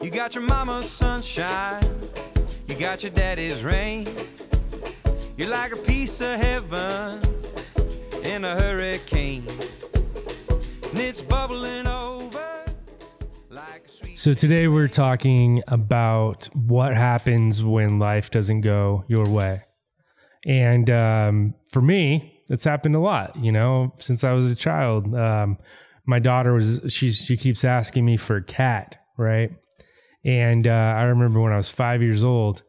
You got your mama's sunshine, you got your daddy's rain. You're like a piece of heaven in a hurricane, and it's bubbling over like a sweet... So today we're talking about what happens when life doesn't go your way. And for me, it's happened a lot, you know, since I was a child. My daughter she keeps asking me for a cat, right? And I remember when I was 5 years old,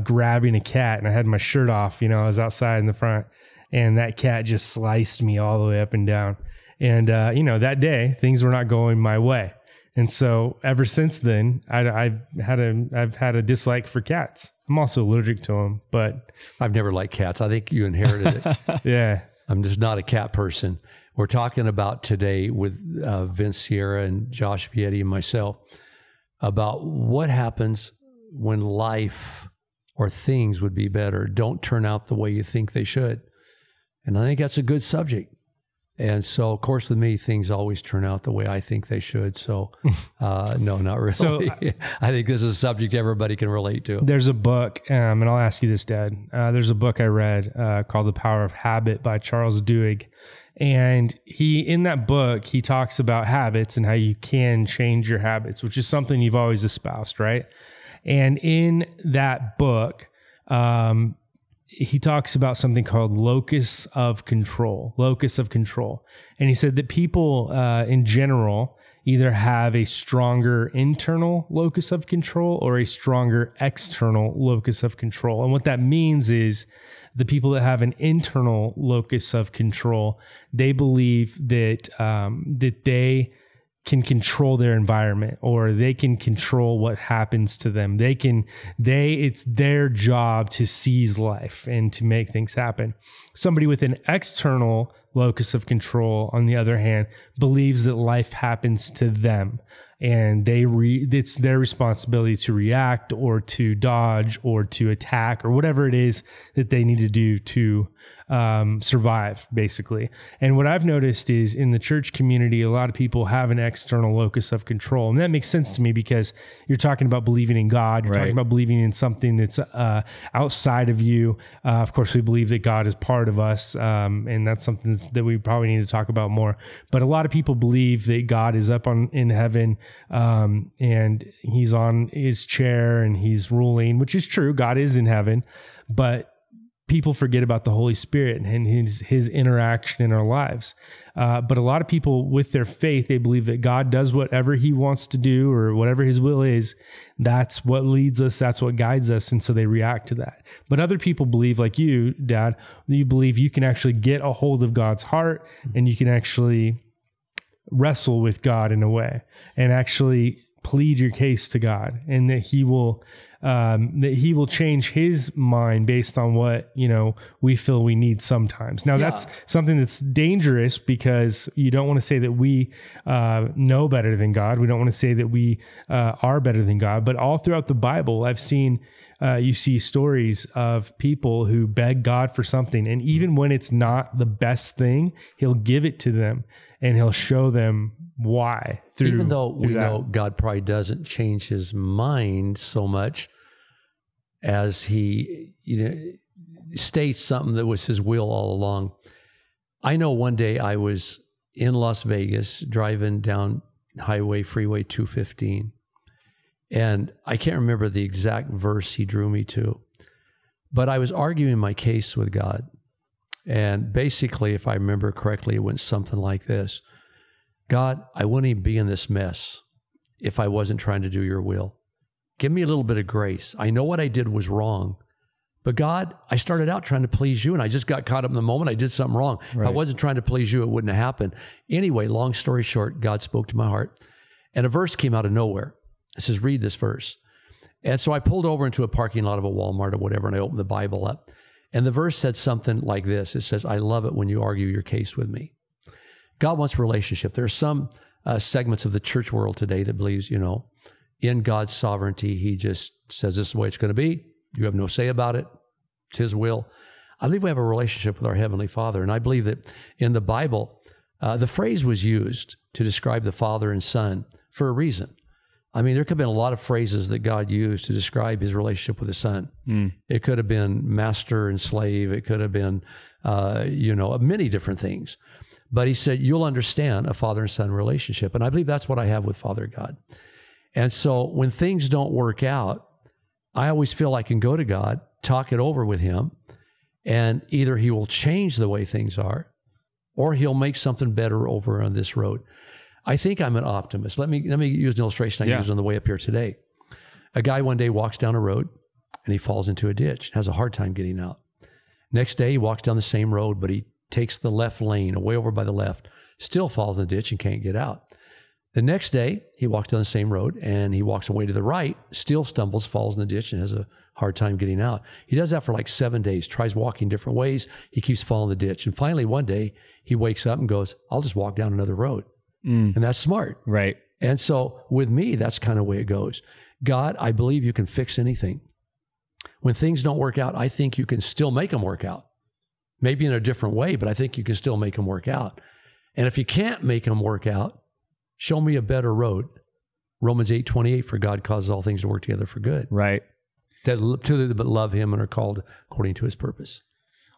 grabbing a cat, and I had my shirt off, you know, I was outside in the front, and that cat just sliced me all the way up and down. And, you know, that day things were not going my way. And so ever since then, I've had a dislike for cats. I'm also allergic to them, but I've never liked cats. I think you inherited it. Yeah. I'm just not a cat person. We're talking about today with Vince Sierra and Josh Vietti and myself about what happens when life or things would be better don't turn out the way you think they should. And I think that's a good subject. And so, of course, with me, things always turn out the way I think they should. So, no, not really. So, I think this is a subject everybody can relate to. There's a book, and I'll ask you this, Dad. There's a book I read called The Power of Habit by Charles Duhigg. And in that book, he talks about habits and how you can change your habits, which is something you've always espoused, right? And in that book, he talks about something called locus of control. And he said that people in general either have a stronger internal locus of control or a stronger external locus of control. And what that means is the people that have an internal locus of control, they believe that that they can control their environment, or they can control what happens to them. It's their job to seize life and to make things happen. Somebody with an external locus of control, on the other hand, believes that life happens to them, and it's their responsibility to react or to dodge or to attack or whatever it is that they need to do to survive, basically. And what I've noticed is in the church community, a lot of people have an external locus of control. And that makes sense to me because you're talking about believing in God. You're talking about believing in something that's outside of you. Of course, we believe that God is part of us. And that's something that we probably need to talk about more. But a lot of people believe that God is up in heaven, and he's on his chair and he's ruling, which is true. God is in heaven, but people forget about the Holy Spirit and his interaction in our lives. But a lot of people with their faith, they believe that God does whatever he wants to do or whatever his will is. That's what leads us. That's what guides us. And so they react to that. But other people believe, like you, Dad, you believe you can actually get a hold of God's heart and you can actually wrestle with God in a way and actually plead your case to God, and that he will change his mind based on what, you know, we feel we need sometimes. Now, that's something that's dangerous because you don't want to say that we know better than God. We don't want to say that we are better than God. But all throughout the Bible, I've seen you see stories of people who beg God for something, and even when it's not the best thing, he'll give it to them and he'll show them why. Even though we know God probably doesn't change his mind so much as he states something that was his will all along. I know one day I was in Las Vegas driving down Freeway 215, and I can't remember the exact verse he drew me to, but I was arguing my case with God. And basically, if I remember correctly, it went something like this: God, I wouldn't even be in this mess if I wasn't trying to do your will. Give me a little bit of grace. I know what I did was wrong, but God, I started out trying to please you, and I just got caught up in the moment. I did something wrong. Right. If I wasn't trying to please you, it wouldn't have happened. Anyway, long story short, God spoke to my heart, and a verse came out of nowhere. It says, read this verse. And so I pulled over into a parking lot of a Walmart or whatever, and I opened the Bible up. And the verse said something like this. It says, I love it when you argue your case with me. God wants relationship. There are some segments of the church world today that believes, in God's sovereignty, he just says this is the way it's going to be. You have no say about it. It's his will. I believe we have a relationship with our Heavenly Father. And I believe that in the Bible, the phrase was used to describe the Father and Son for a reason. I mean, there could have been a lot of phrases that God used to describe his relationship with his son. It could have been master and slave. It could have been, many different things. But he said, you'll understand a father and son relationship. And I believe that's what I have with Father God. And so when things don't work out, I always feel I can go to God, talk it over with him, and either he will change the way things are, or he'll make something better over on this road. I think I'm an optimist. Let me use an illustration I used on the way up here today. A guy one day walks down a road and he falls into a ditch, has a hard time getting out. Next day, he walks down the same road, but he takes the left lane, way over by the left, still falls in the ditch and can't get out. The next day, he walks down the same road and he walks away to the right, still stumbles, falls in the ditch, and has a hard time getting out. He does that for like 7 days, tries walking different ways. He keeps falling in the ditch. And finally, one day, he wakes up and goes, I'll just walk down another road. And that's smart. Right. And so with me, that's kind of the way it goes. God, I believe you can fix anything. When things don't work out, I think you can still make them work out. Maybe in a different way, but I think you can still make them work out. And if you can't make them work out, show me a better road. Romans 8:28, for God causes all things to work together for good. Right. That to that love him and are called according to his purpose.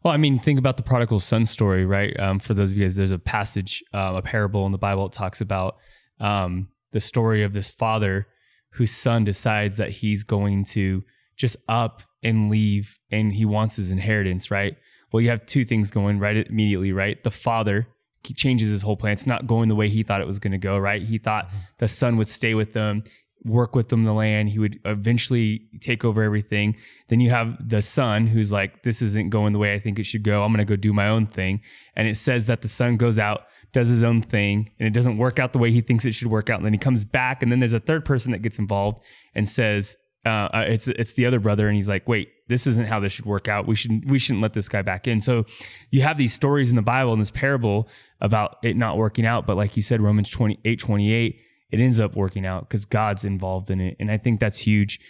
Well, I mean, think about the prodigal son story, right? For those of you guys, there's a passage, a parable in the Bible that talks about the story of this father whose son decides that he's going to just up and leave and he wants his inheritance, right? Well, you have two things going right immediately, right? The father, he changes his whole plan. It's not going the way he thought it was going to go, right? He thought the son would stay with them, work with them in the land. He would eventually take over everything. Then you have the son who's like, this isn't going the way I think it should go. I'm going to go do my own thing. And it says that the son goes out, does his own thing, and it doesn't work out the way he thinks it should work out. And then he comes back, and then there's a third person that gets involved and says, it's the other brother. And he's like, wait, this isn't how this should work out. We shouldn't let this guy back in. So you have these stories in the Bible and this parable about it not working out. But like you said, Romans 8:28, it ends up working out because God's involved in it. And I think that's huge.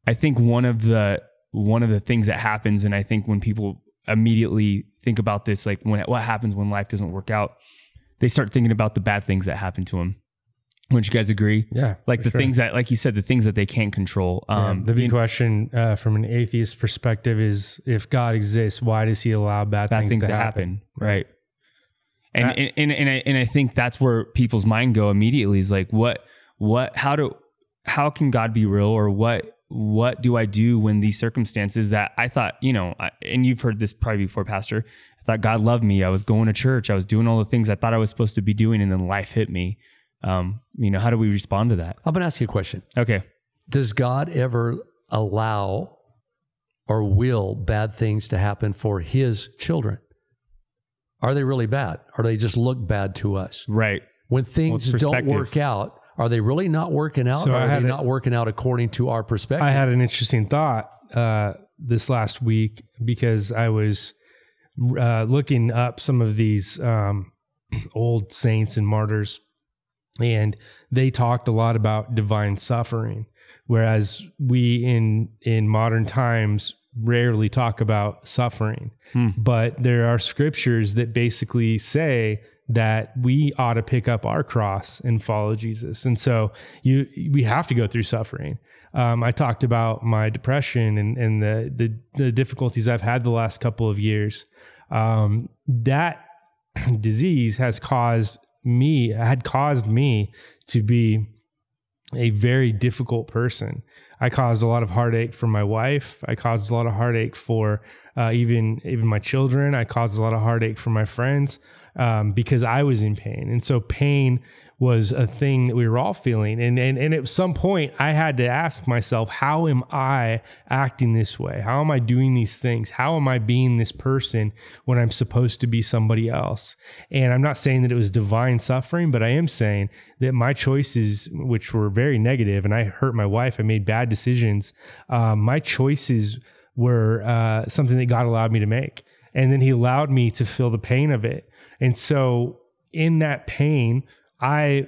I think one of the things that happens, and I think when people immediately think about this, like what happens when life doesn't work out, they start thinking about the bad things that happen to them. Wouldn't you guys agree? Yeah. Like the things that, like you said, the things that they can't control. The big question from an atheist perspective is, if God exists, why does he allow bad things to happen? Right. And I think that's where people's mind go immediately is like, how can God be real? Or what do I do when these circumstances that I thought, and you've heard this probably before, Pastor, I thought God loved me. I was going to church. I was doing all the things I thought I was supposed to be doing. And then life hit me. How do we respond to that? I'm going to ask you a question. Okay. Does God ever allow or will bad things to happen for his children? Are they really bad? Or do they just look bad to us? Right. When things don't work out, are they really not working out? So or are they not working out according to our perspective? I had an interesting thought this last week because I was looking up some of these old saints and martyrs, and they talked a lot about divine suffering, whereas we in modern times rarely talk about suffering. But there are scriptures that basically say that we ought to pick up our cross and follow Jesus. And so we have to go through suffering. I talked about my depression and the difficulties I've had the last couple of years. That disease had caused me to be a very difficult person. I caused a lot of heartache for my wife. I caused a lot of heartache for even my children. I caused a lot of heartache for my friends because I was in pain. And so pain was a thing that we were all feeling. And at some point I had to ask myself, how am I acting this way? How am I doing these things? How am I being this person when I'm supposed to be somebody else? And I'm not saying that it was divine suffering, but I am saying that my choices, which were very negative, and I hurt my wife, I made bad decisions. My choices were something that God allowed me to make. And then he allowed me to feel the pain of it. And so in that pain, I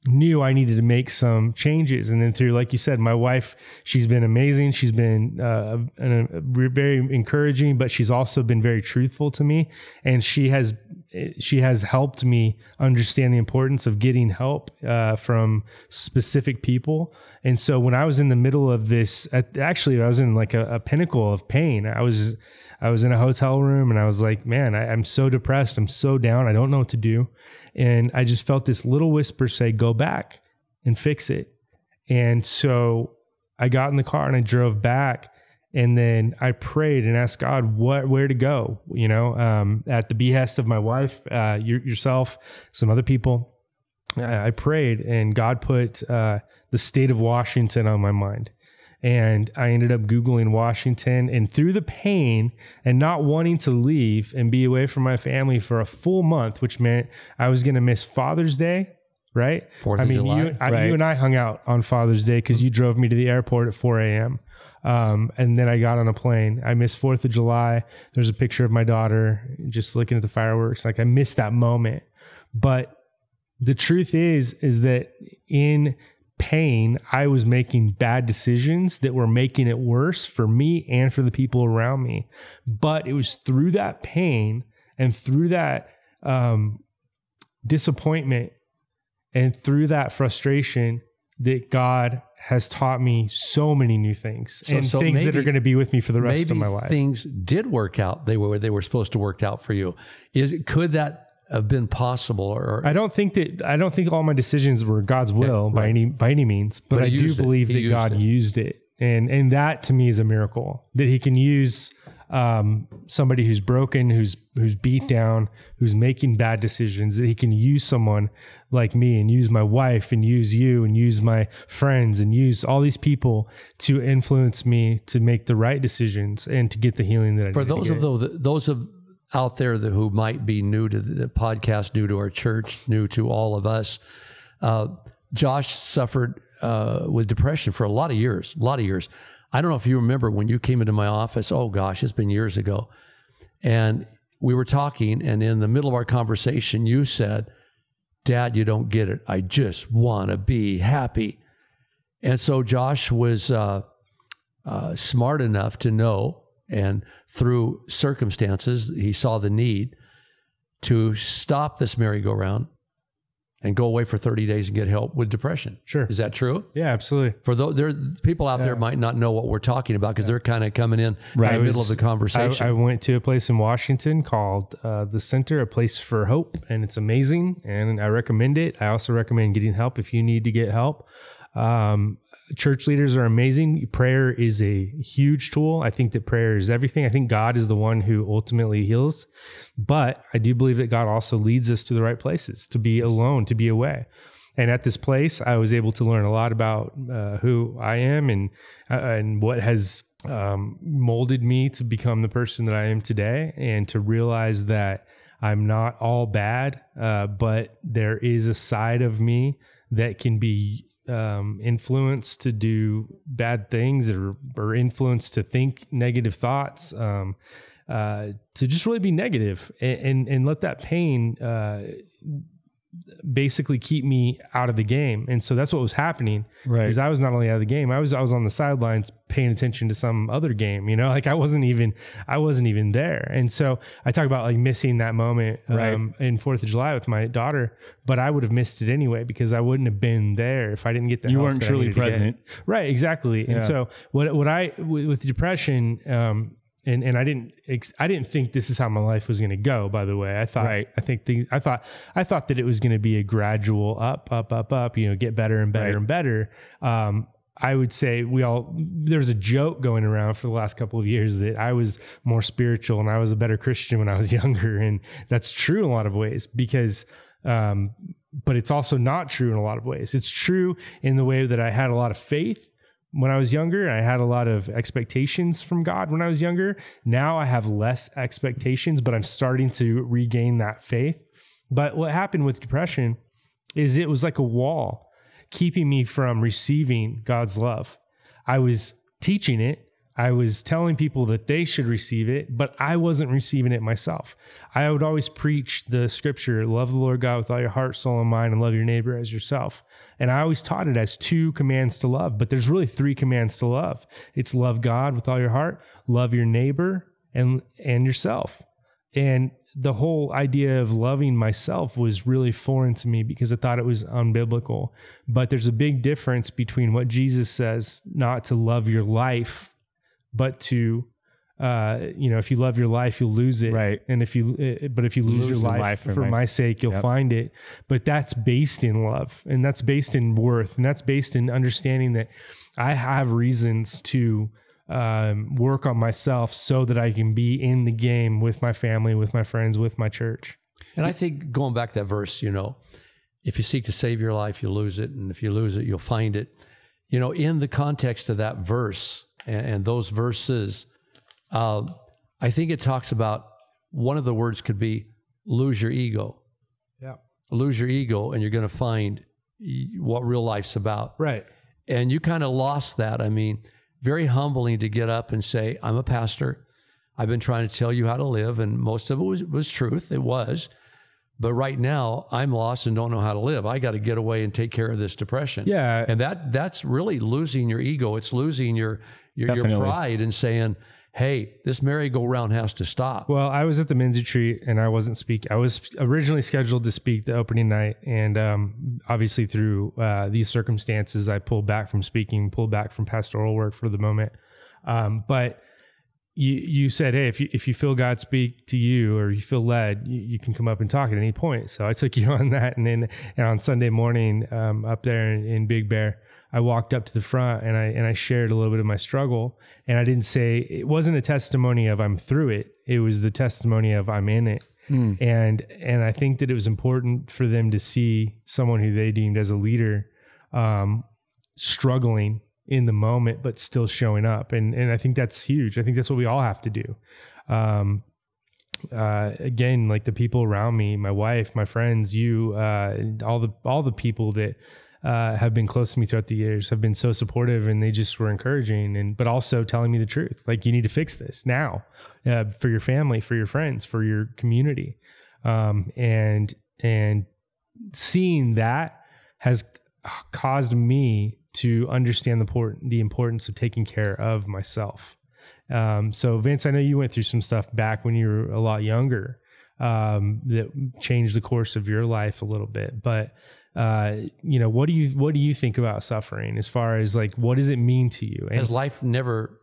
knew I needed to make some changes. And then through, like you said, my wife, she's been amazing. She's been very encouraging, but she's also been very truthful to me. And she has she has helped me understand the importance of getting help from specific people. And so when I was in the middle of this, actually I was in like a pinnacle of pain. I was in a hotel room and I was like, man, I'm so depressed. I'm so down. I don't know what to do. And I just felt this little whisper say, go back and fix it. And so I got in the car and I drove back. And then I prayed and asked God where to go, at the behest of my wife, yourself, some other people. I prayed and God put the state of Washington on my mind. And I ended up Googling Washington, and through the pain and not wanting to leave and be away from my family for a full month, which meant I was going to miss Father's Day, right? 4th of July. You and I hung out on Father's Day because you drove me to the airport at 4 a.m. And then I got on a plane. I missed 4th of July. There's a picture of my daughter just looking at the fireworks. Like I missed that moment. But the truth is that in pain, I was making bad decisions that were making it worse for me and for the people around me. But it was through that pain and through that disappointment and through that frustration that God has taught me so many new things and things that are going to be with me for the rest of my life. Things did work out. They were supposed to work out for you. Could that have been possible? Or I don't think all my decisions were God's will by any means, but I do believe that God used it. And that to me is a miracle, that he can use somebody who's broken, who's beat down, who's making bad decisions, that he can use someone like me and use my wife and use you and use my friends and use all these people to influence me to make the right decisions and to get the healing that I need. For those of out there who might be new to the podcast, new to our church, new to all of us, Josh suffered with depression for a lot of years. I don't know if you remember when you came into my office. Oh gosh, it's been years ago. And we were talking, and in the middle of our conversation, you said, Dad, you don't get it. I just want to be happy. And so Josh was smart enough to know, and through circumstances, he saw the need to stop this merry-go-round and go away for 30 days and get help with depression. Sure. Is that true? Yeah, absolutely. For there people out there might not know what we're talking about because they're kind of coming in the middle of the conversation. I went to a place in Washington called the Center, a Place for Hope, and it's amazing, and I recommend it. I also recommend getting help if you need to get help. Church leaders are amazing. Prayer is a huge tool. I think that prayer is everything. I think God is the one who ultimately heals, but I do believe that God also leads us to the right places, to be alone, to be away. And at this place, I was able to learn a lot about who I am and what has molded me to become the person that I am today, and to realize that I'm not all bad, but there is a side of me that can be influenced to do bad things, or influenced to think negative thoughts, to just really be negative and let that pain basically keep me out of the game. And so that's what was happening. Right. Because I was not only out of the game, I was on the sidelines paying attention to some other game, like I wasn't even there. And so I talk about like missing that moment in 4th of July with my daughter, but I would have missed it anyway because I wouldn't have been there if I didn't get the help. You weren't truly present. Right. Exactly. Yeah. And so with depression, and I didn't think this is how my life was going to go, by the way. I thought that it was going to be a gradual up, get better and better and better. I would say there's a joke going around for the last couple of years that I was more spiritual and I was a better Christian when I was younger. And that's true in a lot of ways because, but it's also not true in a lot of ways. It's true in the way that I had a lot of faith when I was younger. I had a lot of expectations from God when I was younger. Now I have less expectations, but I'm starting to regain that faith. But what happened with depression is it was like a wall keeping me from receiving God's love. I was teaching it. I was telling people that they should receive it, but I wasn't receiving it myself. I would always preach the scripture, love the Lord God with all your heart, soul, and mind, and love your neighbor as yourself. And I always taught it as 2 commands to love, but there's really 3 commands to love. It's love God with all your heart, love your neighbor, and yourself. And the whole idea of loving myself was really foreign to me because I thought it was unbiblical. But there's a big difference between what Jesus says, not to love your life, but to, if you love your life, you'll lose it. Right. And if you lose your life for my sake, you'll find it. But that's based in love, and that's based in worth, and that's based in understanding that I have reasons to work on myself so that I can be in the game with my family, with my friends, with my church. And I think going back to that verse, if you seek to save your life, you'll lose it. And if you lose it, you'll find it. In the context of that verse and those verses, I think it talks about, one of the words could be lose your ego. Yeah. Lose your ego, and you're going to find what real life's about. Right. And you kind of lost that. I mean, very humbling to get up and say, I'm a pastor. I've been trying to tell you how to live. And most of it was truth. It was. But right now I'm lost and don't know how to live. I got to get away and take care of this depression. Yeah. And that's really losing your ego. It's losing your pride and saying, hey, this merry-go-round has to stop. Well, I was at the men's retreat and I wasn't speaking. I was originally scheduled to speak the opening night. And obviously through these circumstances, I pulled back from speaking, pulled back from pastoral work for the moment. But you said, hey, if you feel God speak to you or you feel led, you can come up and talk at any point. So I took you on that. And on Sunday morning up there in Big Bear, I walked up to the front and I shared a little bit of my struggle. And I didn't say, it wasn't a testimony of I'm through it. It was the testimony of I'm in it. And I think that it was important for them to see someone who they deemed as a leader struggling in the moment, but still showing up. And I think that's huge. I think that's what we all have to do. Again, like the people around me, my wife, my friends, you, all the people that have been close to me throughout the years have been so supportive, and they just were encouraging, but also telling me the truth. Like, you need to fix this now, for your family, for your friends, for your community. And seeing that has caused me to understand the importance of taking care of myself. So Vince, I know you went through some stuff back when you were a lot younger, that changed the course of your life a little bit, but what do you think about suffering, as far as like, what does it mean to you? Has life never,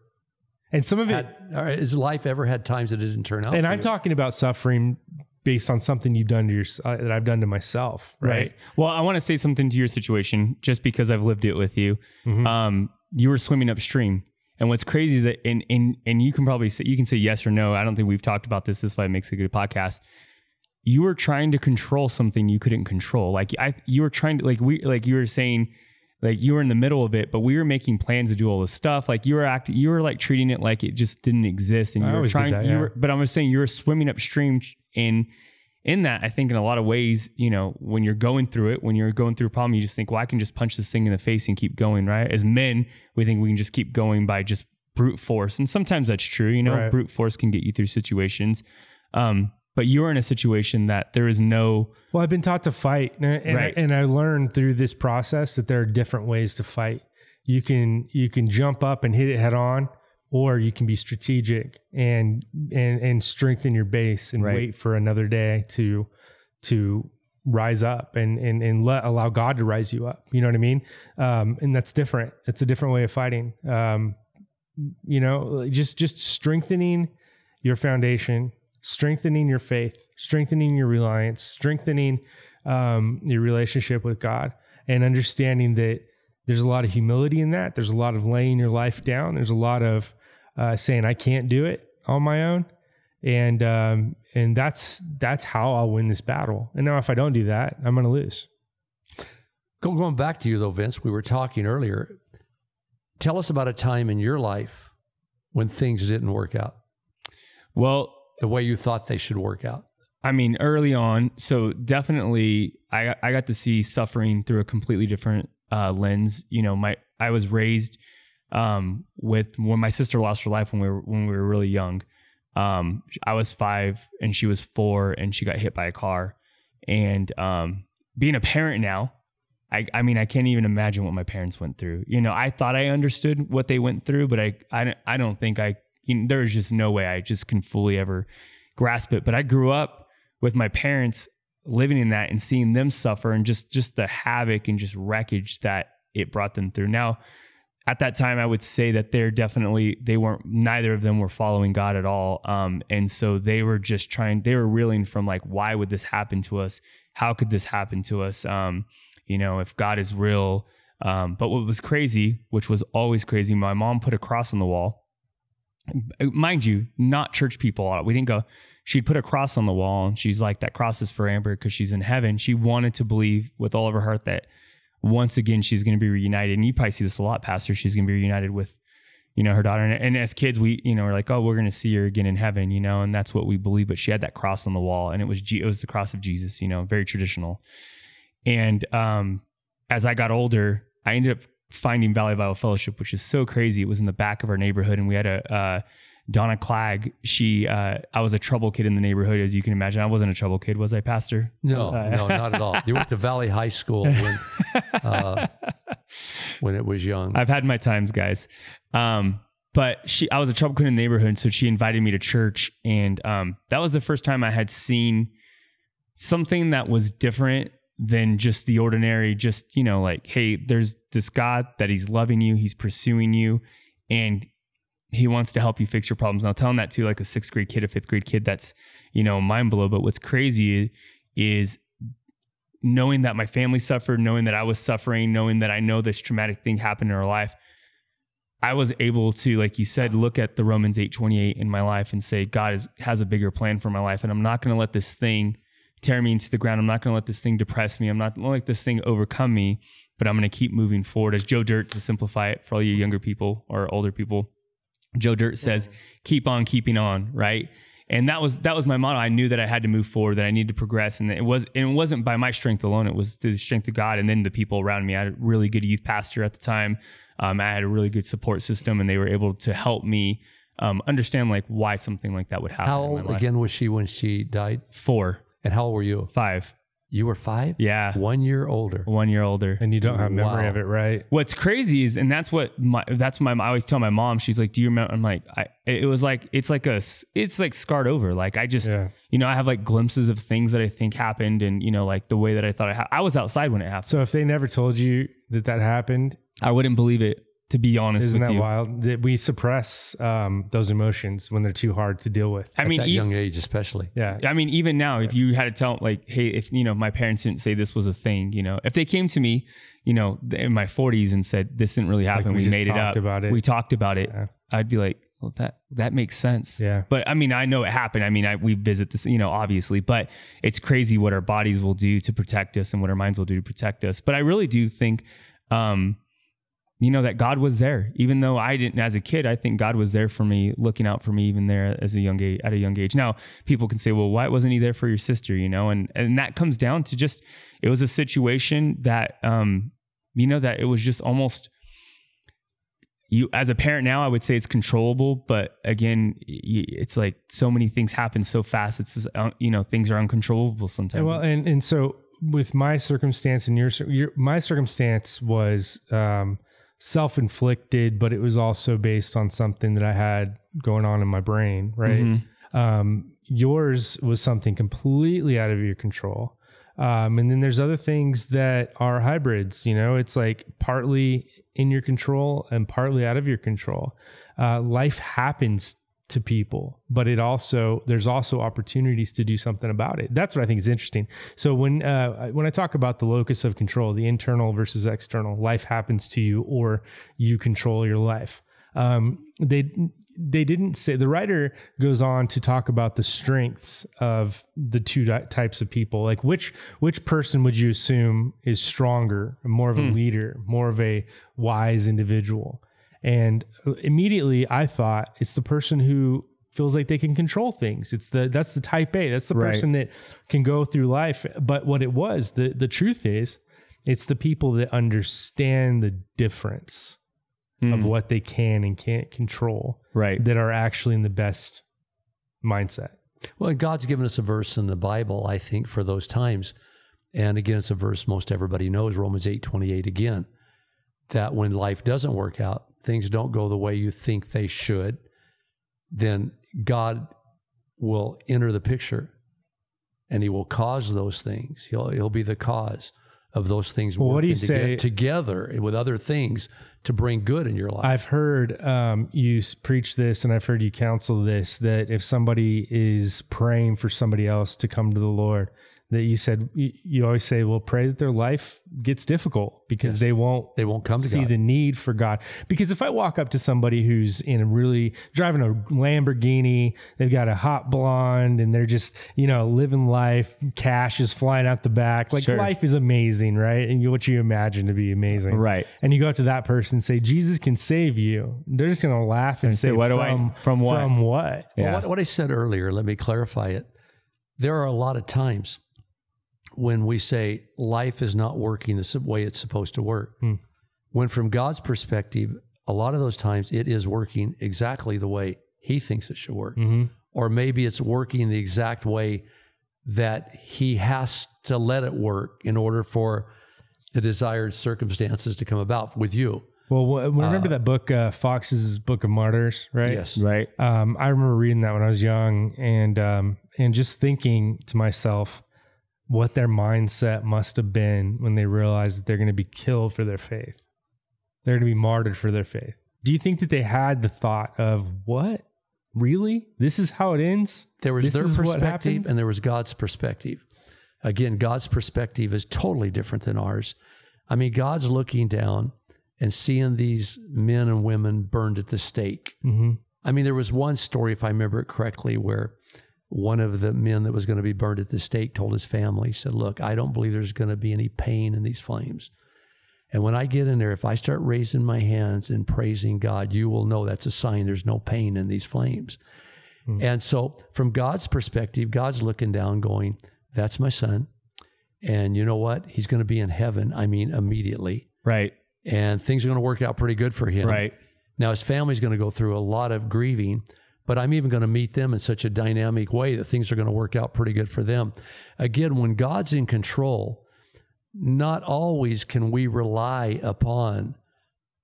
and some of has life ever had times that it didn't turn out? And I'm talking about suffering based on something you've done to that I've done to myself. Right. Well, I want to say something to your situation, just because I've lived it with you. Mm-hmm. You were swimming upstream. And what's crazy is that, and you can probably say, you can say yes or no. I don't think we've talked about this. This is why it makes a good podcast. You were trying to control something you couldn't control. Like you were trying to, like you were saying, like you were in the middle of it, but we were making plans to do all this stuff. Like you were like treating it like it just didn't exist. And you were trying, but I'm just saying you were swimming upstream. And in that, I think in a lot of ways, when you're going through it, when you're going through a problem, you just think, well, I can just punch this thing in the face and keep going, right? As men, we think we can just keep going by just brute force. And sometimes that's true, right. Brute force can get you through situations. But you're in a situation that there is no... Well, I've been taught to fight. And I learned through this process that there are different ways to fight. You can jump up and hit it head on, or you can be strategic and strengthen your base and wait for another day to rise up and allow God to rise you up. You know what I mean? And that's different. It's a different way of fighting. Just strengthening your foundation, strengthening your faith, strengthening your reliance, strengthening your relationship with God, and understanding that there's a lot of humility in that. There's a lot of laying your life down. There's a lot of saying, I can't do it on my own. And that's how I'll win this battle. And now if I don't do that, I'm going to lose. Going back to you though, Vince, we were talking earlier. Tell us about a time in your life when things didn't work out. Well, the way you thought they should work out. I mean, early on, so definitely I got to see suffering through a completely different lens. I was raised with, when my sister lost her life when we were really young. I was 5 and she was 4 and she got hit by a car. And being a parent now, I mean, I can't even imagine what my parents went through. I thought I understood what they went through, but I don't think there was just no way I just can fully ever grasp it. But I grew up with my parents living in that and seeing them suffer, and just the havoc and just wreckage that it brought them through. Now, at that time, I would say that neither of them were following God at all. And so they were reeling from like, why would this happen to us? How could this happen to us? If God is real. But what was crazy, which was always crazy, my mom put a cross on the wall. Mind you, not church people. We didn't go. She'd put a cross on the wall, and she's like, that cross is for Amber because she's in heaven. She wanted to believe with all of her heart that once again, she's going to be reunited. And you probably see this a lot, Pastor. She's going to be reunited with, her daughter. And as kids, we, we're like, oh, we're going to see her again in heaven, and that's what we believe. But she had that cross on the wall, and it was the cross of Jesus, very traditional. And as I got older, I ended up finding Valley Bible Fellowship, which is so crazy. It was in the back of our neighborhood, and we had Donna Clegg. I was a trouble kid in the neighborhood, as you can imagine. I wasn't a trouble kid, was I, Pastor? No, not at all. You went to Valley High School when it was young. I've had my times, guys. But I was a trouble kid in the neighborhood, so she invited me to church, and that was the first time I had seen something that was different than just the ordinary, like, hey, there's this God that he's loving you, he's pursuing you, and he wants to help you fix your problems. Now, telling that to like a 6th grade kid, a 5th grade kid, that's, mind blow. But what's crazy is knowing that my family suffered, knowing that I was suffering, knowing that I know this traumatic thing happened in our life. I was able to, like you said, look at the Romans 8:28 in my life and say, God has a bigger plan for my life. And I'm not going to let this thing tear me into the ground. I'm not going to let this thing depress me. I'm not going to let this thing overcome me, but I'm going to keep moving forward. As Joe Dirt, to simplify it for all you younger people or older people, Joe Dirt says, keep on keeping on, right? And that was my motto. I knew that I had to move forward, that I needed to progress. And it wasn't by my strength alone. It was through the strength of God and then the people around me. I had a really good youth pastor at the time. I had a really good support system, and they were able to help me understand like why something like that would happen. How old again was she when she died? 4. And how old were you? 5. You were 5? Yeah. 1 year older. 1 year older. And you don't have memory of it, right? What's crazy is, and I always tell my mom, she's like, do you remember? I'm like, it's like scarred over. Like I just, I have like glimpses of things that I think happened, and like the way that I thought I was outside when it happened. So if they never told you that happened, I wouldn't believe it. To be honest with you. Isn't that wild? That we suppress those emotions when they're too hard to deal with. At that young age, especially. Yeah. I mean, even now, if you had to tell, like, hey, if, my parents didn't say this was a thing, if they came to me, in my 40s and said, this didn't really happen, we made it up. We talked about it. Yeah. I'd be like, well, that makes sense. Yeah. But I mean, I know it happened. I mean, we visit this, obviously, but it's crazy what our bodies will do to protect us and what our minds will do to protect us. But I really do think, that God was there, even though I didn't, as a kid, I think God was there for me, looking out for me, even there at a young age. Now people can say, well, why wasn't he there for your sister? And that comes down to just, it was a situation that, that it was just almost you as a parent now, I would say it's controllable, but again, it's like so many things happen so fast. It's just, things are uncontrollable sometimes. Well, and so with my circumstance and my circumstance was, self-inflicted, but it was also based on something that I had going on in my brain, right? Mm-hmm. Yours was something completely out of your control. And then there's other things that are hybrids, it's like partly in your control and partly out of your control. Life happens to people, but there's also opportunities to do something about it. That's what I think is interesting. So when I talk about the locus of control, the internal versus external, life happens to you or you control your life. They didn't say, the writer goes on to talk about the strengths of the two types of people. Like which person would you assume is stronger, more of a leader, more of a wise individual? And immediately I thought it's the person who feels like they can control things. That's the type A. That's the person that can go through life. But what it was, the truth is, it's the people that understand the difference of what they can and can't control, that are actually in the best mindset. Well, God's given us a verse in the Bible, I think, for those times. And again, it's a verse most everybody knows, Romans 8:28 again, that when life doesn't work out, things don't go the way you think they should, then God will enter the picture, and he will cause those things. He'll be the cause of those things working together with other things to bring good in your life. I've heard you preach this, and I've heard you counsel this, that if somebody is praying for somebody else to come to the Lord, that you always say, well, pray that their life gets difficult, because they won't come to see God. the need for God. Because if I walk up to somebody who's driving a Lamborghini, they've got a hot blonde, and they're just, living life, cash is flying out the back. Like, life is amazing, right? And what you imagine to be amazing. Right. And you go up to that person and say, Jesus can save you. They're just going to laugh and say, from what? Yeah. Well, what I said earlier, let me clarify it. There are a lot of times when we say life is not working the way it's supposed to work, when from God's perspective, a lot of those times it is working exactly the way he thinks it should work. Or maybe it's working the exact way that he has to let it work in order for the desired circumstances to come about with you. Well, remember that book, Fox's Book of Martyrs, right? Yes. Right. I remember reading that when I was young, and just thinking to myself what their mindset must have been when they realized that they're going to be killed for their faith. They're going to be martyred for their faith. Do you think that they had the thought of, what? Really? This is how it ends? There was their perspective and there was God's perspective. Again, God's perspective is totally different than ours. I mean, God's looking down and seeing these men and women burned at the stake. I mean, there was one story, if I remember it correctly, where one of the men that was going to be burned at the stake told his family, said, look, I don't believe there's going to be any pain in these flames. And when I get in there, if I start raising my hands and praising God, you will know that's a sign there's no pain in these flames. And so from God's perspective, God's looking down going, that's my son. And you know what? He's going to be in heaven, immediately. Right. And things are going to work out pretty good for him. Right. Now, his family's going to go through a lot of grieving, but I'm even going to meet them in such a dynamic way that things are going to work out pretty good for them. Again, when God's in control, not always can we rely upon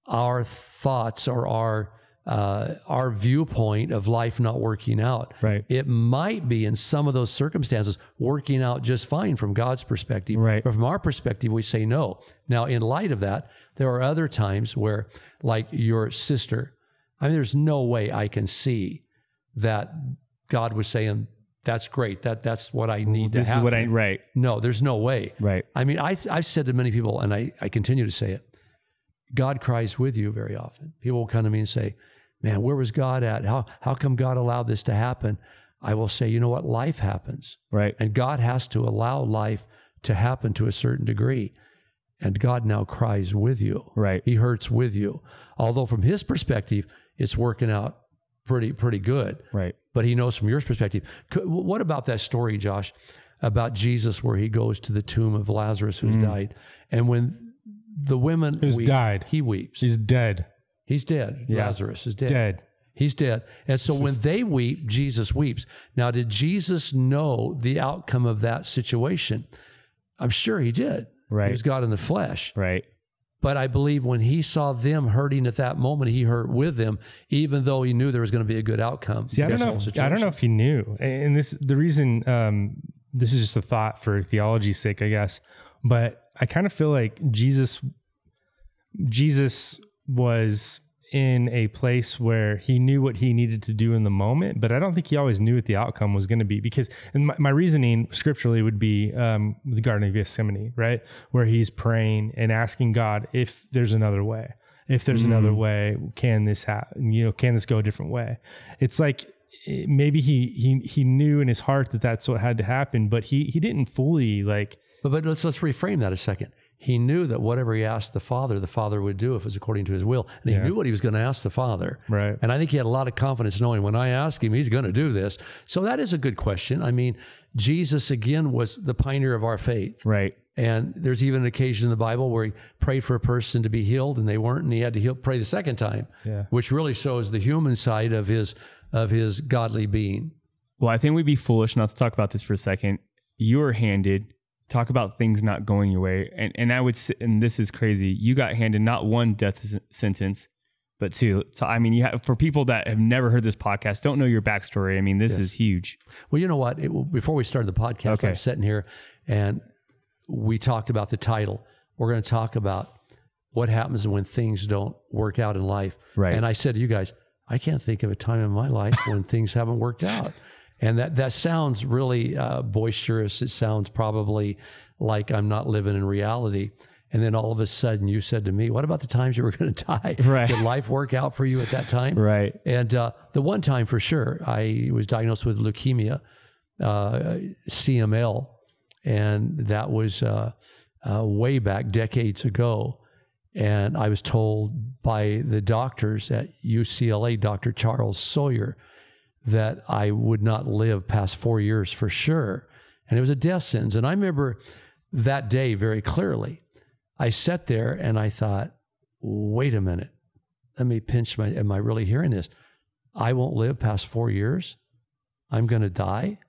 our thoughts or our viewpoint of life not working out. Right. It might be in some of those circumstances working out just fine from God's perspective. Right. But from our perspective, we say no. Now, in light of that, there are other times where, like your sister, there's no way I can see that God was saying, that's great. That's what I need to happen. This is what right. No, there's no way. Right. I've said to many people, and I continue to say it, God cries with you very often. People will come to me and say, man, where was God at? How come God allowed this to happen? I will say, you know what? Life happens. Right. And God has to allow life to happen to a certain degree. And God now cries with you. Right. He hurts with you. Although from his perspective, it's working out pretty good. Right. But he knows from your perspective. What about that story, Josh, about Jesus where he goes to the tomb of Lazarus who's died? And when the women died, he weeps. He's dead. He's dead. Yeah. Lazarus is dead. Dead. He's dead. And so when they weep, Jesus weeps. Now, did Jesus know the outcome of that situation? I'm sure he did. Right. He was God in the flesh. Right. But I believe when he saw them hurting at that moment, he hurt with them, even though he knew there was going to be a good outcome. See, I don't know if he knew. And the reason, this is just a thought for theology's sake, I guess. But I kind of feel like Jesus was in a place where he knew what he needed to do in the moment, but I don't think he always knew what the outcome was going to be, because and my reasoning scripturally would be the Garden of Gethsemane, right? Where he's praying and asking God, if there's another way, another way, can this happen? Can this go a different way? It's like, maybe he knew in his heart that that's what had to happen, but he didn't fully like. But let's reframe that a second. He knew that whatever he asked the Father would do if it was according to his will. And he knew what he was going to ask the Father. Right. And I think he had a lot of confidence knowing when I ask him, he's going to do this. So that is a good question. Jesus, again, was the pioneer of our faith. Right. And there's even an occasion in the Bible where he prayed for a person to be healed and they weren't, and he had to pray the second time, which really shows the human side of his godly being. Well, I think we'd be foolish not to talk about this for a second. You were handed, talk about things not going your way. And I would say, and this is crazy, you got handed not one death sentence, But too, so I mean, for people that have never heard this podcast, don't know your backstory. I mean, this is huge. Well, you know what? Before we started the podcast, I'm sitting here and we talked about the title. We're going to talk about what happens when things don't work out in life. Right. And I said to you guys, I can't think of a time in my life when things haven't worked out. And that sounds really boisterous. It sounds probably like I'm not living in reality. And then all of a sudden you said to me, what about the times you were going to die? Right. Did life work out for you at that time? Right. And the one time for sure, I was diagnosed with leukemia, CML, and that was way back decades ago. And I was told by the doctors at UCLA, Dr. Charles Sawyer, that I would not live past 4 years for sure. And it was a death sentence. And I remember that day very clearly. I sat there and I thought, wait a minute, let me pinch am I really hearing this? I won't live past 4 years? I'm going to die?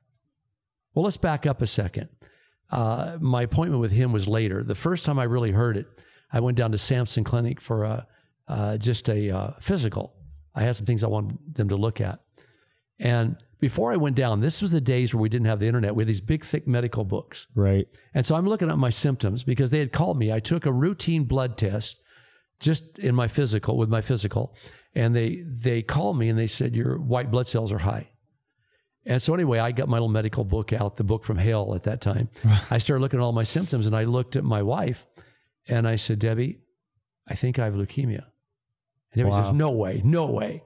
Well, let's back up a second. My appointment with him was later. The first time I really heard it, I went down to Samson Clinic for just a physical. I had some things I wanted them to look at. And before I went down, this was the days where we didn't have the internet. We had these big, thick medical books. Right. And so I'm looking at my symptoms because they had called me. I took a routine blood test just in my physical, with my physical. And they called me and they said, your white blood cells are high. And so anyway, I got my little medical book out, the book from hell at that time. I started looking at all my symptoms and I looked at my wife and I said, Debbie, I think I have leukemia. And Debbie says, no way, no way.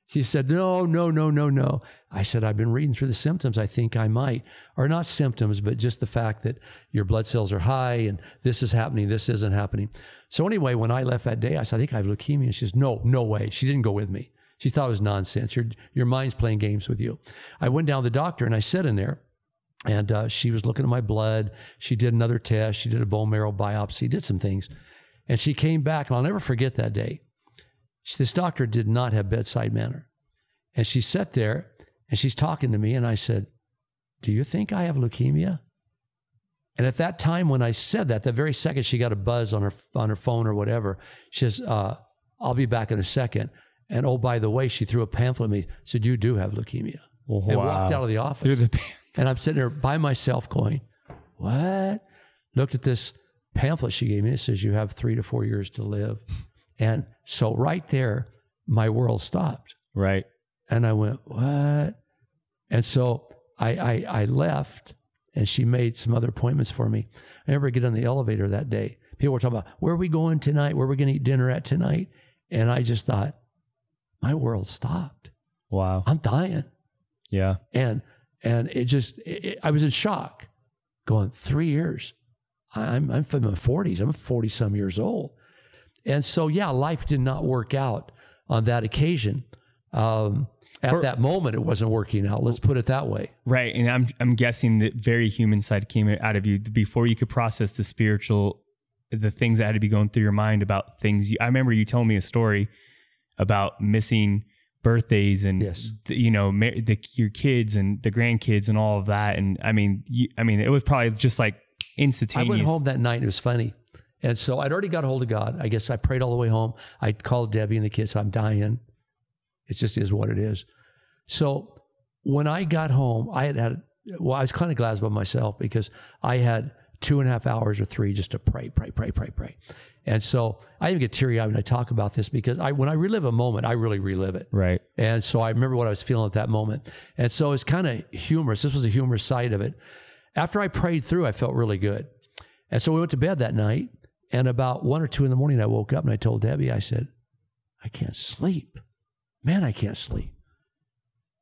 She said, no. I said, I've been reading through the symptoms. I think I might. Or not symptoms, but just the fact that your blood cells are high and this is happening, this isn't happening. So anyway, when I left that day, I said, I think I have leukemia. And she says, no way. She didn't go with me. She thought it was nonsense. Your mind's playing games with you. I went down to the doctor and I sat in there and she was looking at my blood. She did another test. She did a bone marrow biopsy, did some things. And she came back, and I'll never forget that day. This doctor did not have bedside manner. And she sat there and she's talking to me and I said, do you think I have leukemia? And at that time when I said that very second she got a buzz on her phone or whatever, she says, I'll be back in a second. And oh, by the way, she threw a pamphlet at me, said, you do have leukemia. Wow. And walked out of the office. And I'm sitting there by myself going, what? Looked at this pamphlet she gave me. It says, you have 3 to 4 years to live. And so right there, my world stopped. Right. And I went, what? And so I left and she made some other appointments for me. I remember getting on the elevator that day. People were talking about, where are we going tonight? Where are we going to eat dinner at tonight? And I just thought, my world stopped. Wow. I'm dying. Yeah. And I was in shock going 3 years. I'm in my 40s. I'm 40 some years old. And so, yeah, life did not work out on that occasion. At that moment, it wasn't working out. Let's put it that way. Right. And I'm guessing the very human side came out of you before you could process the spiritual, the things that had to be going through your mind about things. I remember you telling me a story about missing birthdays and, yes, your kids and the grandkids and all of that. And I mean, it was probably just like instantaneous. I went home that night and it was funny. And so I'd already got a hold of God. I guess I prayed all the way home. I called Debbie and the kids, I'm dying. It just is what it is. So when I got home, I was kind of glad about myself because I had 2.5 hours or 3 just to pray. And so I even get teary-eyed when I talk about this because when I relive a moment, I really relive it. Right. And so I remember what I was feeling at that moment. And so it's kind of humorous. This was a humorous side of it. After I prayed through, I felt really good. And so we went to bed that night. And about 1 or 2 in the morning, I woke up and I told Debbie, I said, I can't sleep. Man, I can't sleep.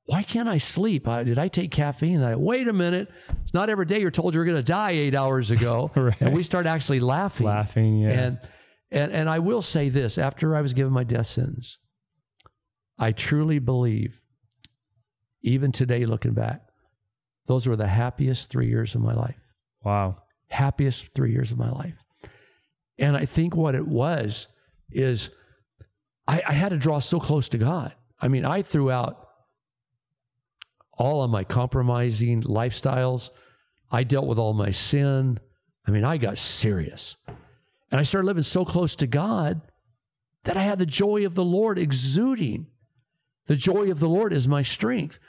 Why can't I sleep? Did I take caffeine? And wait a minute. It's not every day you're told you're going to die 8 hours ago. Right. And we start actually laughing. Yeah. And I will say this, after I was given my death sentence, I truly believe, even today looking back, those were the happiest 3 years of my life. Wow. Happiest 3 years of my life. And I think what it was is I had to draw so close to God. I mean, I threw out all of my compromising lifestyles. I dealt with all my sin. I mean, I got serious. And I started living so close to God that I had the joy of the Lord exuding. The joy of the Lord is my strength.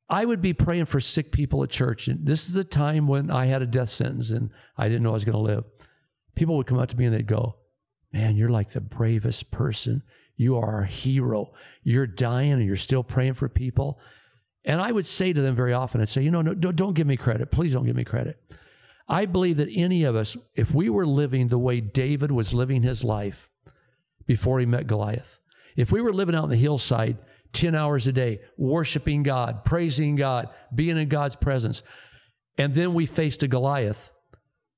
I would be praying for sick people at church. And this is a time when I had a death sentence and I didn't know I was going to live. People would come up to me and they'd go, man, you're like the bravest person. You are a hero. You're dying and you're still praying for people. And I would say to them very often, I'd say, no, don't give me credit. Please don't give me credit. I believe that any of us, if we were living the way David was living his life before he met Goliath, if we were living out on the hillside 10 hours a day, worshiping God, praising God, being in God's presence, and then we faced a Goliath,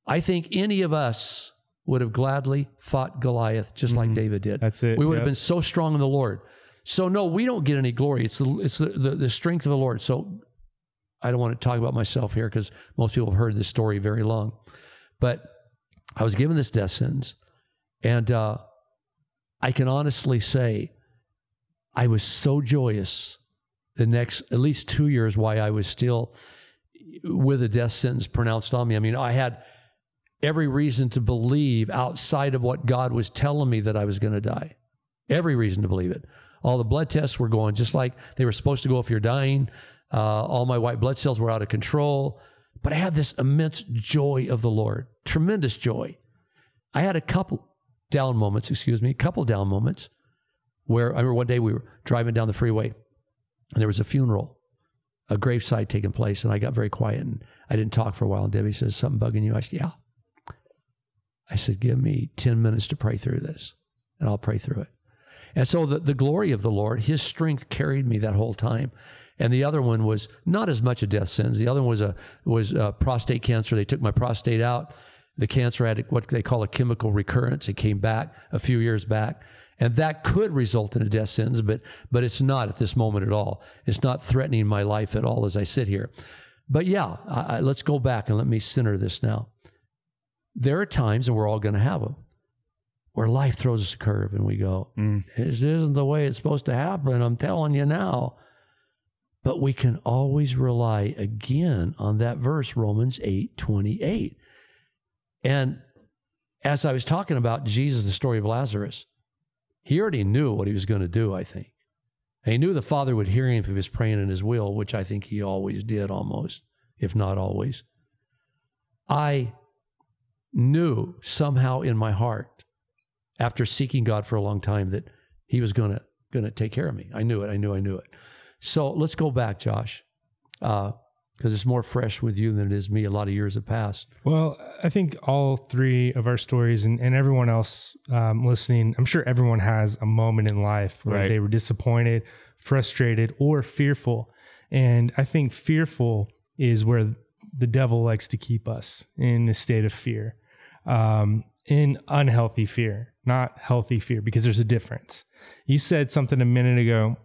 I think any of us would have gladly fought Goliath just like David did. That's it. We would have been so strong in the Lord. So no, we don't get any glory. It's the strength of the Lord. So I don't want to talk about myself here because most people have heard this story very long. But I was given this death sentence, and I can honestly say I was so joyous the next at least 2 years why I was still with a death sentence pronounced on me. I mean, I had every reason to believe outside of what God was telling me that I was going to die. Every reason to believe it. All the blood tests were going just like they were supposed to go if you're dying. All my white blood cells were out of control. But I had this immense joy of the Lord, tremendous joy. I had a couple down moments where I remember one day we were driving down the freeway and there was a funeral, a graveside taking place, and I got very quiet and I didn't talk for a while. And Debbie says, something bugging you? I said, yeah. I said, give me 10 minutes to pray through this, and I'll pray through it. And so the glory of the Lord, his strength carried me that whole time. And the other one was not as much a death sentence. The other one was a prostate cancer. They took my prostate out. The cancer had what they call a chemical recurrence. It came back a few years back. And that could result in a death sentence, but it's not at this moment at all. It's not threatening my life at all as I sit here. But yeah, let's go back and let me center this now. There are times, and we're all going to have them, where life throws us a curve and we go, this isn't the way it's supposed to happen, I'm telling you now. But we can always rely again on that verse, Romans 8:28. And as I was talking about Jesus, the story of Lazarus, he already knew what he was going to do, I think. And he knew the Father would hear him if he was praying in his will, which I think he always did almost, if not always. I knew somehow in my heart, after seeking God for a long time, that he was going to take care of me. I knew it. So let's go back, Josh, because it's more fresh with you than it is me. A lot of years have passed. Well, I think all three of our stories and everyone else listening, I'm sure everyone has a moment in life where they were disappointed, frustrated, or fearful. And I think fearful is where the devil likes to keep us, in the state of fear, in unhealthy fear, not healthy fear, because there's a difference. You said something a minute ago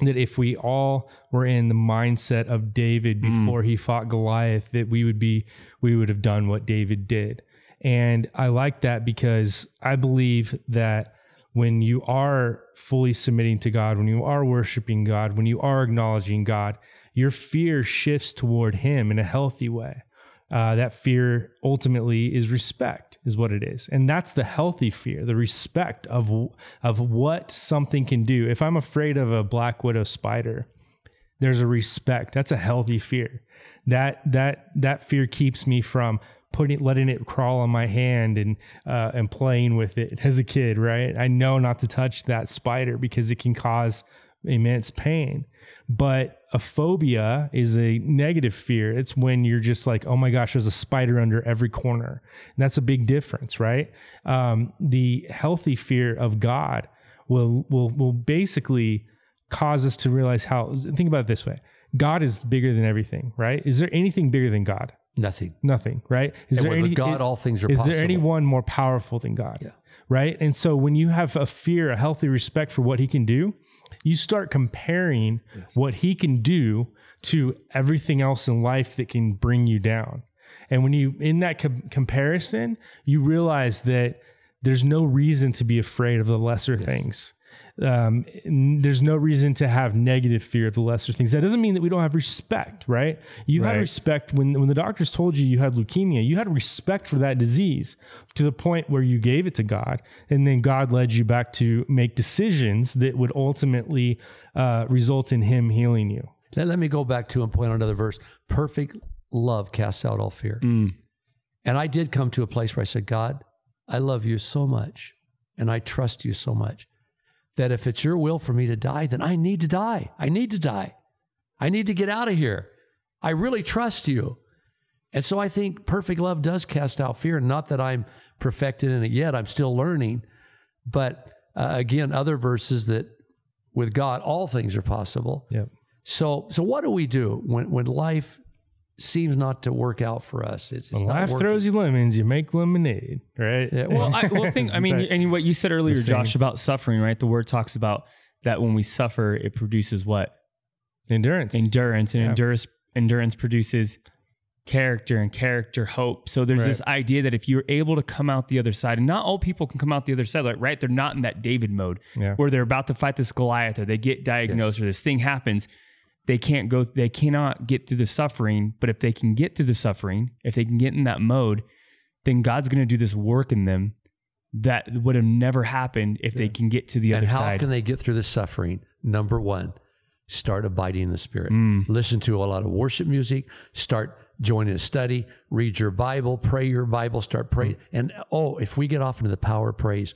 that if we all were in the mindset of David before he fought Goliath, that we would have done what David did. And I like that because I believe that when you are fully submitting to God, when you are worshiping God, when you are acknowledging God, your fear shifts toward him in a healthy way. That fear ultimately is respect, is what it is. And that's the healthy fear, the respect of what something can do. If I'm afraid of a black widow spider, there's a respect. That's a healthy fear. That fear keeps me from letting it crawl on my hand and playing with it as a kid, right? I know not to touch that spider because it can cause immense pain. But a phobia is a negative fear. It's when you're just like, oh my gosh, there's a spider under every corner. And that's a big difference, right? The healthy fear of God will basically cause us to realize think about it this way. God is bigger than everything, right? Is there anything bigger than God? Nothing, right? All things are possible. Is there anyone more powerful than God? Yeah. Right? And so when you have a fear, a healthy respect for what he can do, you start comparing what he can do to everything else in life that can bring you down. And when you, in that comparison, you realize that there's no reason to be afraid of the lesser things. There's no reason to have negative fear of the lesser things. That doesn't mean that we don't have respect, right? You had respect when the doctors told you had leukemia. You had respect for that disease to the point where you gave it to God, and then God led you back to make decisions that would ultimately result in Him healing you. Let me go back to and point out another verse. Perfect love casts out all fear. And I did come to a place where I said, God, I love you so much, and I trust you so much, that if it's your will for me to die, then I need to die. I need to die. I need to get out of here. I really trust you. And so I think perfect love does cast out fear. Not that I'm perfected in it yet. I'm still learning. But again, other verses that with God, all things are possible. Yep. So what do we do when life seems not to work out for us? When life throws you lemons, you make lemonade, right? Yeah, Well, and what you said earlier, Josh, about suffering, right? The word talks about that when we suffer, it produces what? Endurance. Endurance produces character, and character hope. So there's this idea that if you're able to come out the other side, and not all people can come out the other side, like, right? They're not in that David mode where they're about to fight this Goliath, or they get diagnosed, or this thing happens. They cannot get through the suffering, but if they can get through the suffering, if they can get in that mode, then God's going to do this work in them that would have never happened if they can get to the other side. And how can they get through the suffering? Number one, start abiding in the Spirit. Listen to a lot of worship music, start joining a study, read your Bible, pray your Bible, start praying. And if we get off into the power of praise,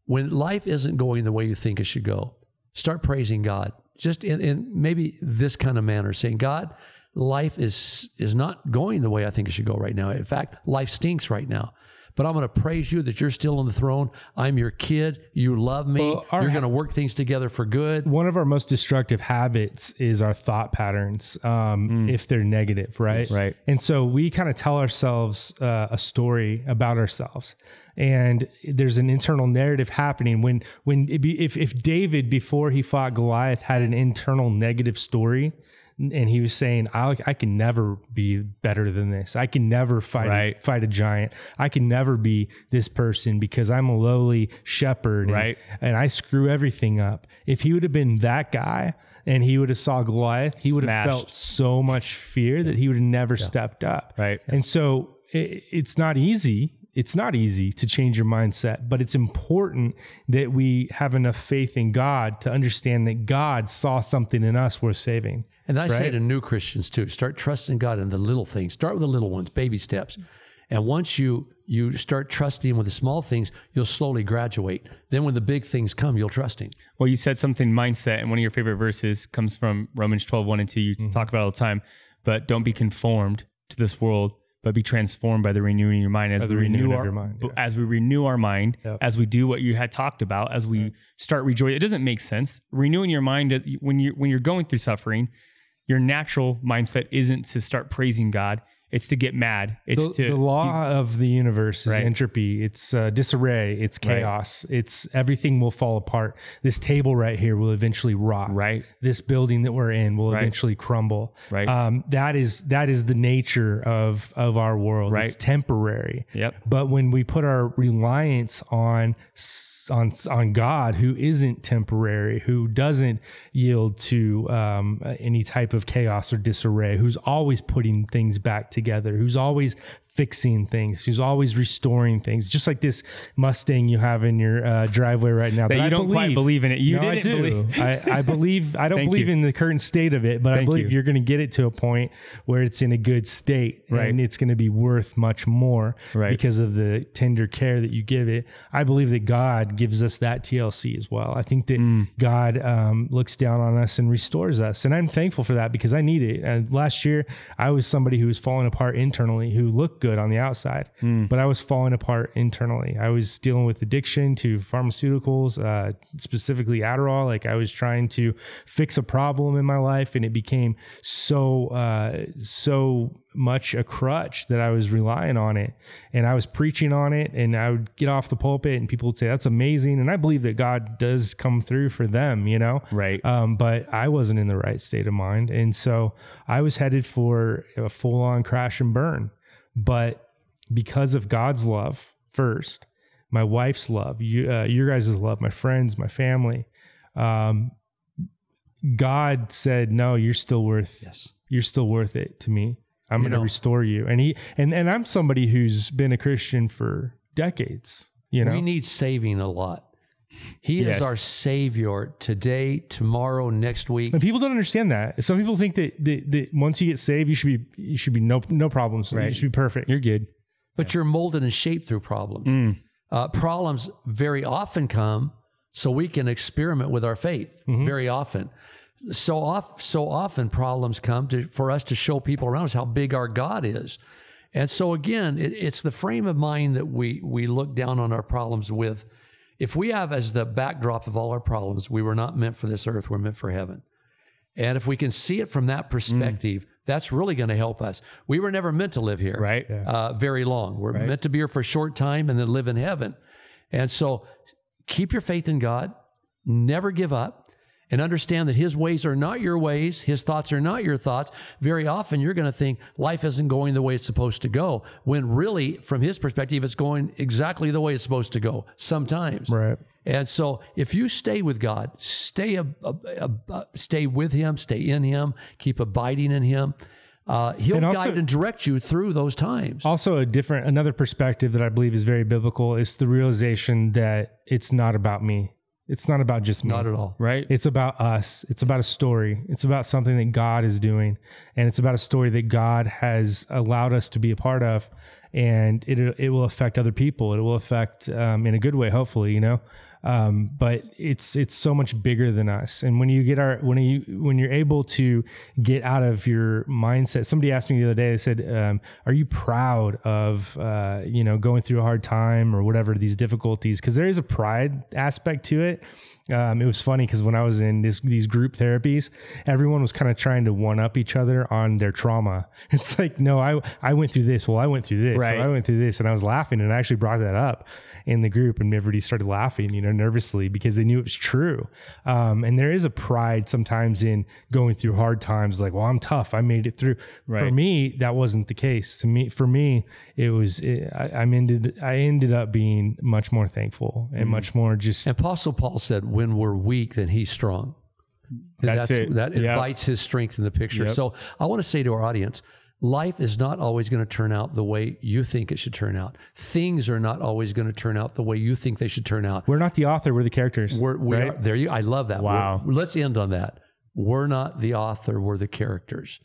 when life isn't going the way you think it should go, start praising God. Just in maybe this kind of manner, saying, God, life is not going the way I think it should go right now. In fact, life stinks right now. But I'm going to praise you that you're still on the throne. I'm your kid. You love me. You're going to work things together for good. One of our most destructive habits is our thought patterns, if they're negative, right? Right. And so we kind of tell ourselves a story about ourselves. And there's an internal narrative happening if David, before he fought Goliath, had an internal negative story, and he was saying, I can never be better than this. I can never fight a giant. I can never be this person because I'm a lowly shepherd and I screw everything up. If he would have been that guy and he would have saw Goliath, he would have felt so much fear that he would have never stepped up. Right. And so it's not easy. It's not easy to change your mindset, but it's important that we have enough faith in God to understand that God saw something in us worth saving. And I say to new Christians too, start trusting God in the little things. Start with the little ones, baby steps. And once you start trusting with the small things, you'll slowly graduate. Then when the big things come, you'll trust Him. Well, you said something mindset, and one of your favorite verses comes from Romans 12:1 and 2. You talk about it all the time, but don't be conformed to this world, but be transformed by the renewing of your mind. As we renew our mind, as we do what you had talked about, as we start rejoicing. It doesn't make sense. Renewing your mind when you're going through suffering, your natural mindset isn't to start praising God. It's to get mad. It's the law of the universe is entropy. It's disarray. It's chaos. It's everything will fall apart. This table right here will eventually rot. Right. This building that we're in will eventually crumble. Right. That is the nature of our world. Right. It's temporary. Yep. But when we put our reliance on God, who isn't temporary, who doesn't yield to any type of chaos or disarray, who's always putting things back together, who's always fixing things, who's always restoring things, just like this Mustang you have in your driveway right now. That you don't quite believe in it. I do. I believe. I don't believe in the current state of it, but I believe you're going to get it to a point where it's in a good state, and it's going to be worth much more because of the tender care that you give it. I believe that God gives us that TLC as well. I think that God looks down on us and restores us, and I'm thankful for that because I need it. And last year, I was somebody who was falling apart internally, who looked good on the outside, but I was falling apart internally. I was dealing with addiction to pharmaceuticals, specifically Adderall. Like I was trying to fix a problem in my life, and it became so much a crutch that I was relying on it, and I was preaching on it, and I would get off the pulpit and people would say, that's amazing. And I believe that God does come through for them, but I wasn't in the right state of mind. And so I was headed for a full on crash and burn. But because of God's love first, my wife's love, your guys' love, my friends, my family. God said, no, you're still worth it to me. I'm going to restore you. And I'm somebody who's been a Christian for decades. We need saving a lot. He is our Savior today, tomorrow, next week. And people don't understand that. Some people think that once you get saved, you should be no problems. Right. You should be perfect. You're good. But you're molded and shaped through problems. Problems very often come so we can experiment with our faith. Very often. So often problems come for us to show people around us how big our God is. And so again, it's the frame of mind that we look down on our problems with. If we have as the backdrop of all our problems, we were not meant for this earth, we're meant for heaven. And if we can see it from that perspective, that's really going to help us. We were never meant to live here very long. We're meant to be here for a short time and then live in heaven. And so keep your faith in God, never give up, and understand that his ways are not your ways. His thoughts are not your thoughts. Very often you're going to think life isn't going the way it's supposed to go, when really from his perspective, it's going exactly the way it's supposed to go sometimes. Right. And so if you stay with God, stay with him, stay in him, keep abiding in him, he'll guide and direct you through those times. Also another perspective that I believe is very biblical is the realization that it's not about me. It's not about just me. Not at all. Right? It's about us. It's about a story. It's about something that God is doing. And it's about a story that God has allowed us to be a part of. And it will affect other people. It will affect in a good way, hopefully, but it's so much bigger than us. And when you're able to get out of your mindset, somebody asked me the other day, they said, are you proud of, going through a hard time or whatever, these difficulties? Cause there is a pride aspect to it. It was funny because when I was in these group therapies, everyone was kind of trying to one up each other on their trauma. It's like, no, I went through this. Well, I went through this. Right. So I went through this, and I was laughing, and I actually brought that up in the group, and everybody started laughing, nervously, because they knew it was true. And there is a pride sometimes in going through hard times. Like, well, I'm tough. I made it through. Right. For me, that wasn't the case. For me, it was. I ended up being much more thankful and much more just. Apostle Paul said, "When we're weak, then he's strong." That invites his strength in the picture. Yep. So I want to say to our audience, life is not always going to turn out the way you think it should turn out. Things are not always going to turn out the way you think they should turn out. We're not the author, we're the characters. Right? There you. I love that. Wow. Let's end on that. We're not the author, we're the characters.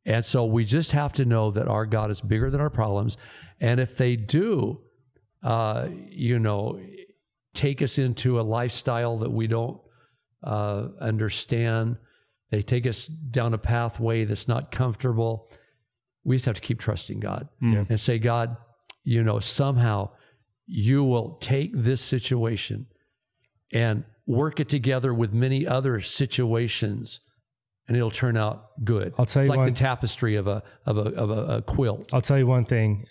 And so we just have to know that our God is bigger than our problems. And if they do, take us into a lifestyle that we don't understand, they take us down a pathway that's not comfortable, we just have to keep trusting God and say, God, somehow you will take this situation and work it together with many other situations, and it'll turn out good. I'll tell you, it's like the tapestry of a quilt. I'll tell you one thing.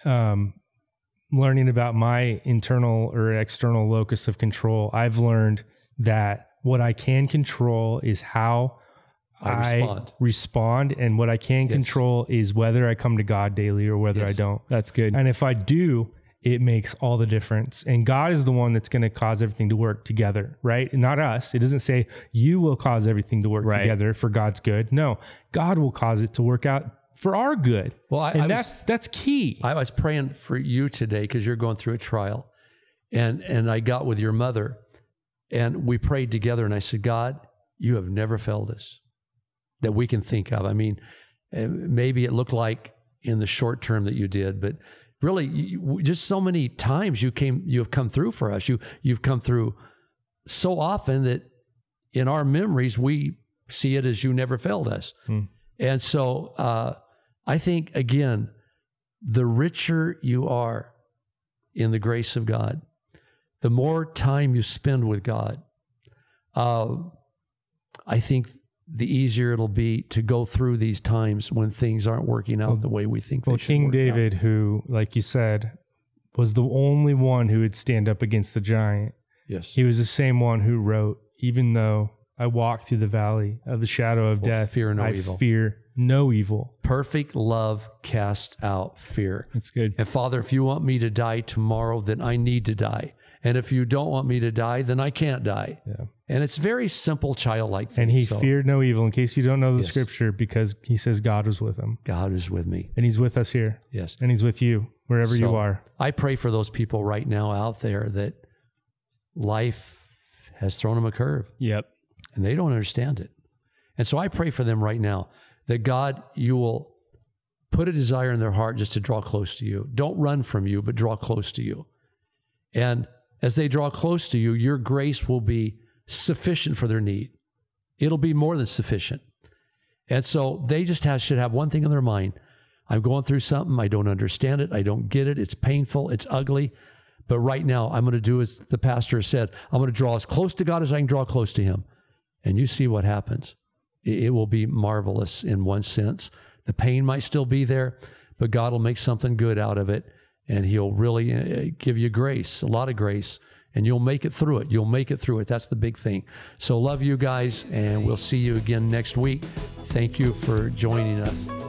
Learning about my internal or external locus of control, I've learned that what I can control is how I respond, and what I can control is whether I come to God daily or whether I don't. That's good. And if I do, it makes all the difference. And God is the one that's going to cause everything to work together, right? And not us. It doesn't say you will cause everything to work together for God's good. No, God will cause it to work out for our good. Well, that's key. I was praying for you today because you're going through a trial, and I got with your mother, and we prayed together, and I said, God, you have never failed us that we can think of. I mean, maybe it looked like in the short term that you did, but really, just so many times you have come through for us. You've come through so often that in our memories we see it as you never failed us. And so I think, again, the richer you are in the grace of God, the more time you spend with God, I think the easier it'll be to go through these times when things aren't working out the way we think they should. King David, who, like you said, was the only one who would stand up against the giant. Yes. He was the same one who wrote, even though I walk through the valley of the shadow of death, fear no I evil. Fear no evil. Perfect love casts out fear. That's good. And Father, if you want me to die tomorrow, then I need to die. And if you don't want me to die, then I can't die. Yeah. And it's very simple, childlike thing. And he feared no evil, in case you don't know the Yes. scripture, because he says God was with him. God is with me. And he's with us here. Yes. And he's with you, wherever you So, are. I pray for those people right now out there that life has thrown them a curve Yep. and they don't understand it. And so I pray for them right now that God, you will put a desire in their heart just to draw close to you. Don't run from you, but draw close to you. And as they draw close to you, your grace will be sufficient for their need. It'll be more than sufficient. And so they just should have one thing in their mind. I'm going through something. I don't understand it. I don't get it. It's painful. It's ugly. But right now, I'm going to do as the pastor said. I'm going to draw as close to God as I can draw close to him. And you see what happens. It will be marvelous in one sense. The pain might still be there, but God will make something good out of it. And he'll really give you grace, a lot of grace. And you'll make it through it. You'll make it through it. That's the big thing. So love you guys, and we'll see you again next week. Thank you for joining us.